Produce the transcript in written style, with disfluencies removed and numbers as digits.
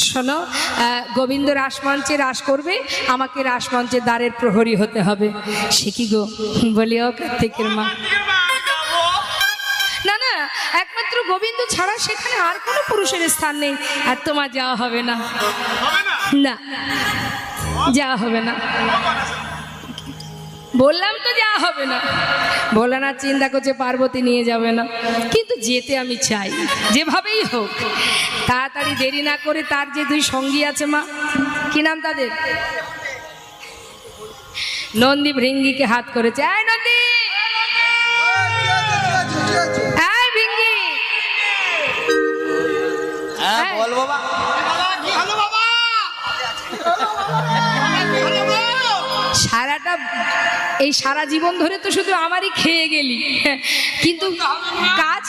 শোনো, গোবিন্দ রাসমঞ্চে রাস করবে, আমাকে রাসমঞ্চের দ্বারের প্রহরী হতে হবে। সে কি গো? বলি ও কার্তিকের মা, না না, একমাত্র গোবিন্দ ছাড়া সেখানে আর কোনো পুরুষের স্থান নেই, আর তোমার যাওয়া হবে না। না, যাওয়া হবে না, বললাম তো যাওয়া হবে না। ভোলানাথ চিন্তা করছে পার্বতী নিয়ে যাবে না, কিন্তু যেতে আমি চাই, যেভাবেই হোক। তাড়াতাড়ি দেরি না করে তার যে দুই সঙ্গী আছে মা, কি নাম তাদের? নন্দী ভৃঙ্গিকে হাত করেছে, এই নন্দী, এই ভৃঙ্গি, বল বাবা। সারাটা এই সারা জীবন ধরে তো শুধু আমারই খেয়ে গেলি, কিন্তু কাজ